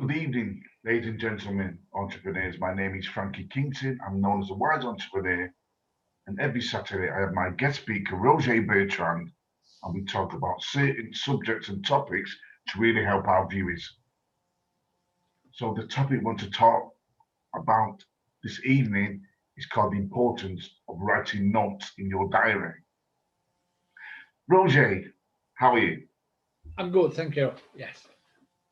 Good evening, ladies and gentlemen, entrepreneurs. My name is Frankie Kington. I'm known as a wise entrepreneur, and every Saturday I have my guest speaker, Roger Bertrand, and we talk about certain subjects and topics to really help our viewers. So, the topic we want to talk about this evening is called the importance of writing notes in your diary. Roger, how are you? I'm good, thank you. Yes.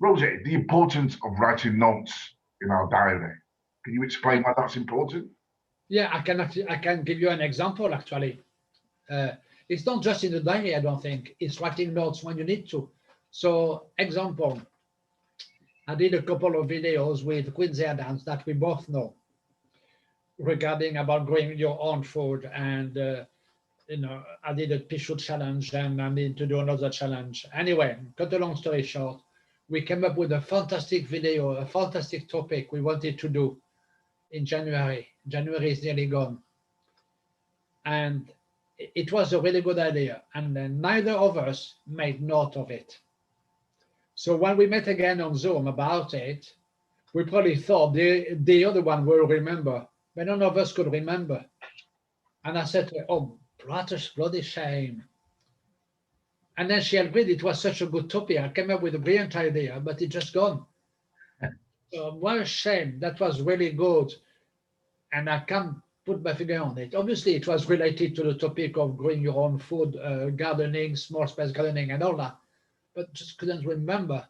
Roger, the importance of writing notes in our diary. Can you explain why that's important? Yeah, I can give you an example actually. Uh, it's not just in the diary, I don't think. It's writing notes when you need to. So, example, I did a couple of videos with Quincy Adams that we both know regarding about growing your own food and I did a tissue challenge and I need to do another challenge. Anyway, cut a long story short, we came up with a fantastic video, a fantastic topic we wanted to do in January. January is nearly gone. And it was a really good idea. And then neither of us made note of it. So when we met again on Zoom about it, we probably thought the other one will remember, but none of us could remember. And I said to her, oh, bloody shame. And then she agreed it was such a good topic. I came up with a brilliant idea, but it just gone. So what a shame. That was really good. And I can't put my finger on it. Obviously, it was related to the topic of growing your own food, gardening, small space gardening, and all that, but just couldn't remember.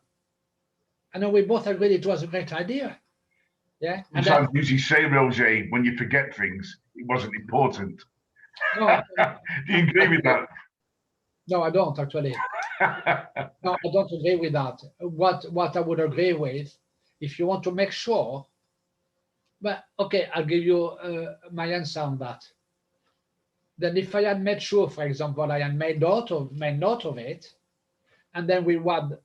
I know we both agreed it was a great idea. Yeah. And then, Sometimes you usually say, Roger, when you forget things, it wasn't important. no, Do you agree with that? no, I don't actually. No, I don't agree with that. What I would agree with, if you want to make sure, but okay, I'll give you my answer on that. Then if I had made sure, for example, I had made note of it, and then we would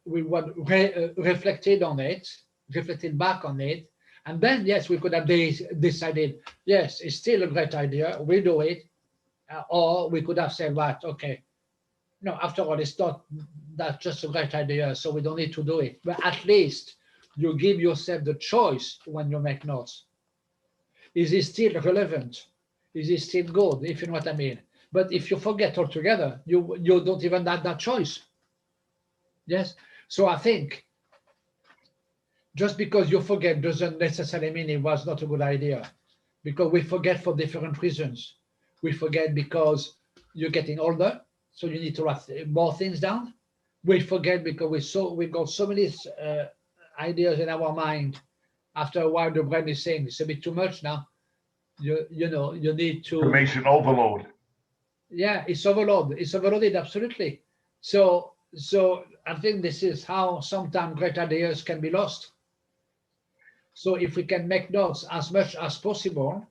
reflected on it, reflected back on it, and then yes, we could have decided, yes, it's still a great idea, we do it, or we could have said, right, okay, no, after all, it's not that just a great idea, so we don't need to do it. But at least you give yourself the choice when you make notes. Is it still relevant? Is it still good? If you know what I mean. But if you forget altogether, you don't even have that choice. Yes. So I think just because you forget doesn't necessarily mean it was not a good idea, because we forget for different reasons. We forget because you're getting older, so you need to write more things down. We forget because we got so many ideas in our mind. After a while, the brain is saying it's a bit too much now. You need to. Information overload. Yeah, it's overload. It's overloaded absolutely. So I think this is how sometimes great ideas can be lost. So if we can make notes as much as possible,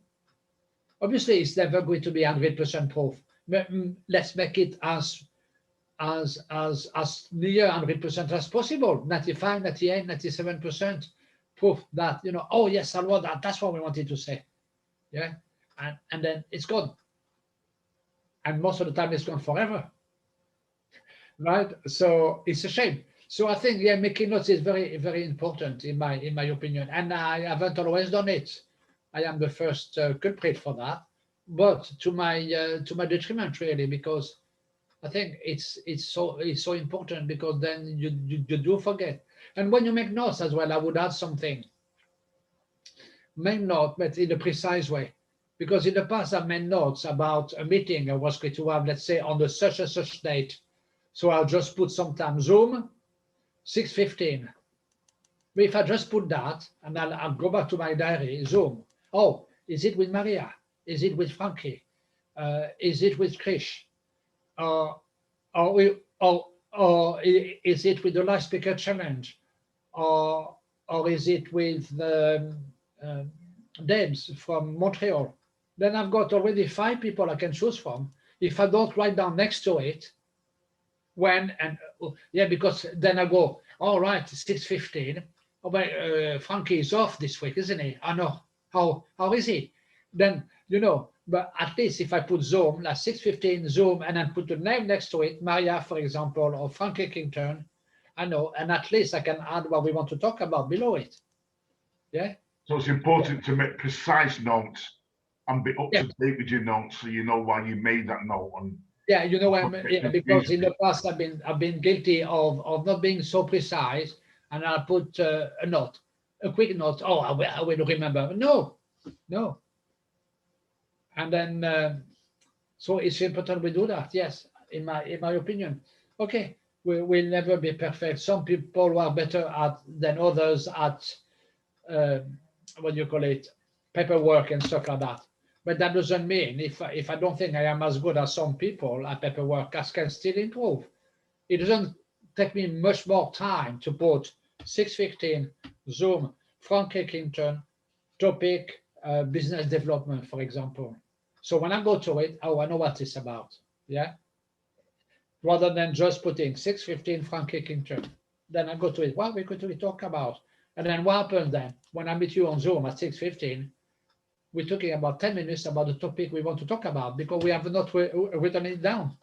obviously it's never going to be 100% proof. Let's make it as near 100% as possible. 95, 98, 97% proof that oh yes, Salwa, that's what we wanted to say. Yeah, and then it's gone, and most of the time it's gone forever, right? So it's a shame. So I think, yeah, making notes is very, very important in my opinion, and I haven't always done it. I am the first culprit for that, but to my detriment really, because I think it's so important, because then you do forget. And when you make notes as well, I would add something. Make note, but in a precise way. Because in the past, I made notes about a meeting I was going to have, let's say, on the such and such date. So I'll just put sometime Zoom, 6:15. But if I just put that, and I'll go back to my diary, Zoom. Oh, is it with Maria? Is it with Frankie? Is it with Krish? Or, or is it with the Live Speaker Challenge? Or is it with um, Debs from Montreal? Then I've got already 5 people I can choose from. If I don't write down next to it when, and yeah, because then I go, all right, 6:15. Oh, but Frankie is off this week, isn't he? I know. How is he? Then but at least if I put Zoom, like 6:15 Zoom, and then put the name next to it, Maria, for example, or Frankie Kington, I know, and at least I can add what we want to talk about below it. Yeah. So it's important to make precise notes and be up Yeah. to date with your notes so you know why you made that note. And Yeah, you know, yeah, because in confused. the past I've been guilty of not being so precise, and I put a note, a quick note. Oh, I will remember. No, no, and then so it's important we do that. Yes, in my opinion. Okay, we'll never be perfect. Some people are better at than others at uh, what do you call it, paperwork and stuff like that. But that doesn't mean if I don't think I am as good as some people at paperwork, I can still improve. It doesn't take me much more time to put 6:15 Zoom, Frankie Kington, topic business development, for example. So when I go to it, oh, I know what it's about. Yeah. Rather than just putting 6:15 Frankie Kington. Then I go to it. What we could we talk about? And then what happens then? When I meet you on Zoom at 6:15, we're talking about 10 minutes about the topic we want to talk about because we have not written it down.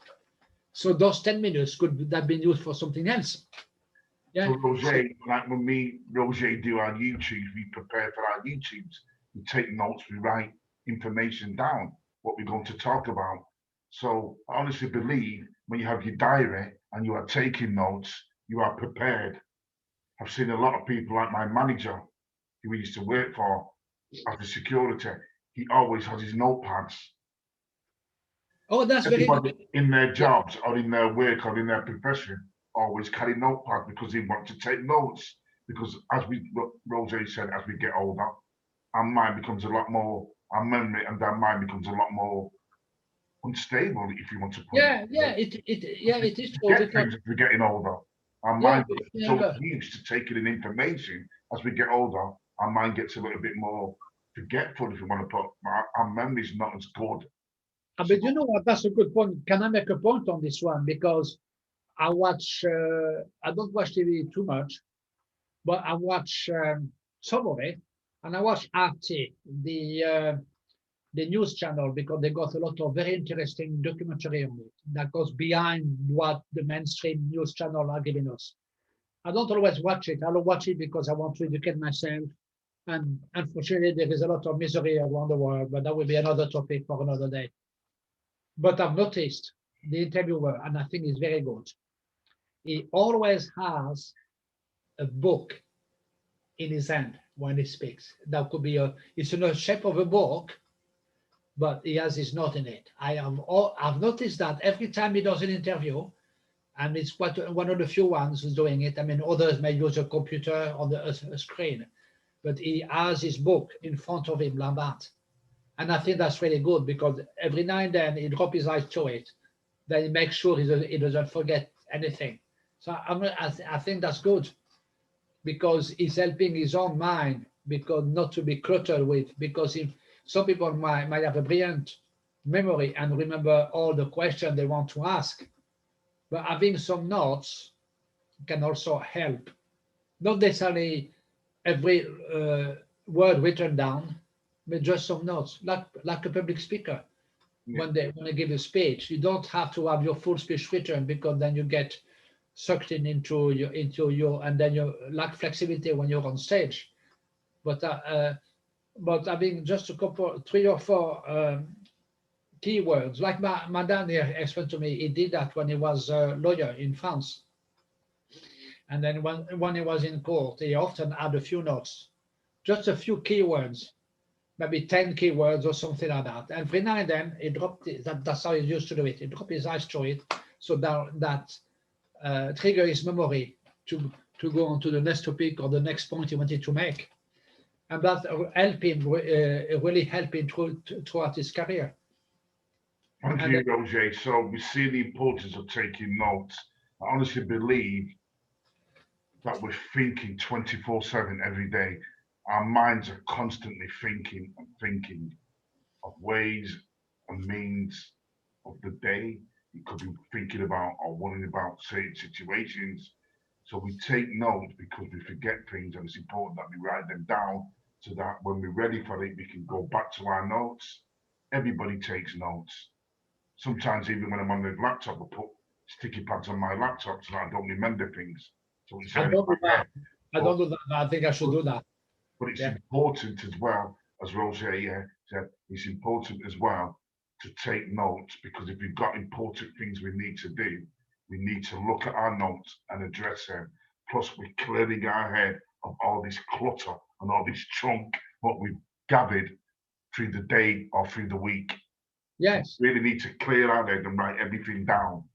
So those 10 minutes could have been used for something else. so Yeah. Roger, like when Roger do our YouTubes, we prepare for our YouTubes. We take notes, we write information down, what we're going to talk about. So I honestly believe when you have your diary and you are taking notes, you are prepared. I've seen a lot of people like my manager who we used to work for as a security. He always has his notepads. Oh, that's very good. Everybody in their Yeah. jobs or in their work or in their profession always carry notepads because they want to take notes. Because as Roger said, as we get older, our mind becomes a lot more, our memory and our mind becomes a lot more unstable, if you want to put it. Yeah, yeah, it is true Get because things as we're getting older. Our yeah, mind but is so remember, used to taking in information. As we get older, our mind gets a little bit more forgetful, if you want to put. Our memory's not as good. So but you know what? That's a good point. Can I make a point on this one? Because I don't watch TV too much, but I watch some of it, and I watch RT, the news channel, because they got a lot of very interesting documentary on it that goes behind what the mainstream news channel are giving us. I don't always watch it. I don't watch it because I want to educate myself. And unfortunately, there is a lot of misery around the world, but that will be another topic for another day. But I've noticed the interviewer, and I think he's very good. He always has a book in his hand when he speaks. That could be it's in the shape of a book, but he has his note in it. I've noticed that every time he does an interview, and it's one of the few ones who's doing it. I mean, others may use a computer on a screen, but he has his book in front of him like that. And I think that's really good because every now and then he drops his eyes to it. Then he makes sure he doesn't forget anything. So I think that's good because he's helping his own mind because not to be cluttered with. Because if some people might have a brilliant memory and remember all the questions they want to ask, but having some notes can also help. Not necessarily every word written down, but just some notes, like a public speaker. yeah. When they give a speech, you don't have to have your full speech written because then you get sucked into your and then you lack flexibility when you're on stage. But having just a couple, 3 or 4 keywords, like my dad here explained to me, he did that when he was a lawyer in France. And then when he was in court, he often had a few notes, just a few keywords, maybe 10 keywords or something like that. And every now and then he dropped it. That's how he used to do it. He dropped his eyes to it, so that trigger his memory to go on to the next topic or the next point he wanted to make. And that helped him, really helped him throughout his career. Thank And you, Roger. So we see the importance of taking notes. I honestly believe that we're thinking 24/7 every day. Our minds are constantly thinking and thinking of ways and means of the day. You could be thinking about or worrying about certain situations. So we take notes because we forget things, and it's important that we write them down so that when we're ready for it, we can go back to our notes. Everybody takes notes. Sometimes even when I'm on the laptop, I put sticky pads on my laptop so that I don't remember things. So it's I don't do that. I But- don't do that. I think I should do that. But it's Yeah. important as well, as Roger said, it's important as well to take notes, because if we've got important things we need to do, we need to look at our notes and address them. Plus, we're clearing our head of all this clutter and all this chunk, what we've gathered through the day or through the week. Yes. We really need to clear our head and write everything down.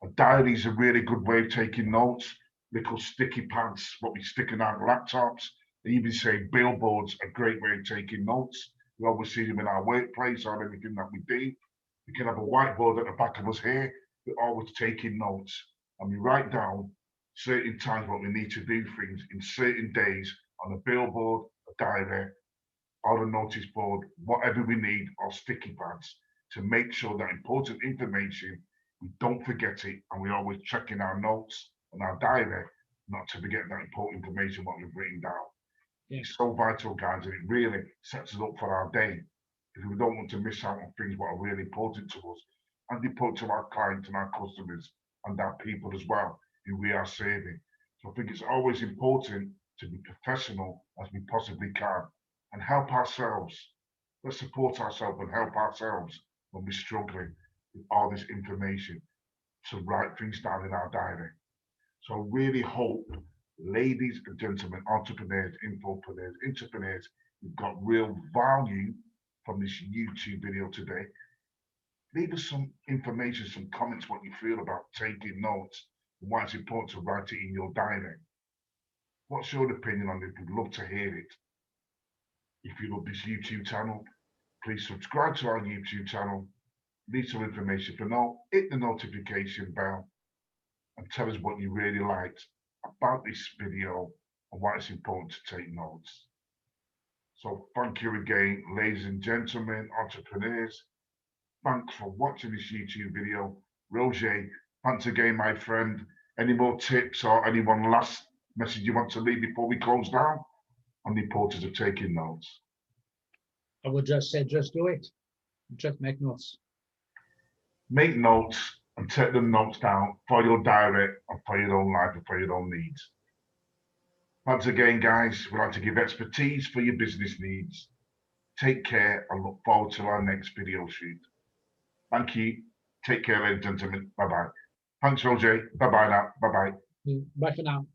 A diary is a really good way of taking notes. Little sticky pads, what we stick in our laptops. They even say billboards are a great way of taking notes. We always see them in our workplace or everything that we do. We can have a whiteboard at the back of us here. We're always taking notes, and we write down certain times what we need to do things in certain days on a billboard, a diary, or a notice board, whatever we need, or sticky pads, to make sure that important information, we don't forget it, and we're always checking our notes and our diary not to forget that important information what we've written down. Yeah. It's so vital, guys, and it really sets us up for our day, because we don't want to miss out on things what are really important to us and important to our clients and our customers and our people as well, who we are serving. So I think it's always important to be professional as we possibly can and help ourselves. Let's support ourselves and help ourselves when we're struggling with all this information to write things down in our diary. So I really hope, ladies and gentlemen, entrepreneurs, infopreneurs, entrepreneurs, you've got real value from this YouTube video today. Leave us some information, some comments, what you feel about taking notes and why it's important to write it in your diary. What's your opinion on it? We'd love to hear it. If you love this YouTube channel, please subscribe to our YouTube channel, leave some information below, hit the notification bell, and tell us what you really liked about this video and why it's important to take notes. So thank you again, ladies and gentlemen, entrepreneurs. Thanks for watching this YouTube video. Roger, thanks again, my friend. Any more tips or any one last message you want to leave before we close down on the importance of taking notes? I would just say, just do it. Just make notes. Make notes and take the notes down for your diary and for your own life and for your own needs. Thanks again, guys. We like to give expertise for your business needs. Take care and look forward to our next video shoot. Thank you. Take care, ladies and gentlemen. Bye-bye. Thanks, Roger. Bye-bye now. Bye-bye. Bye for now.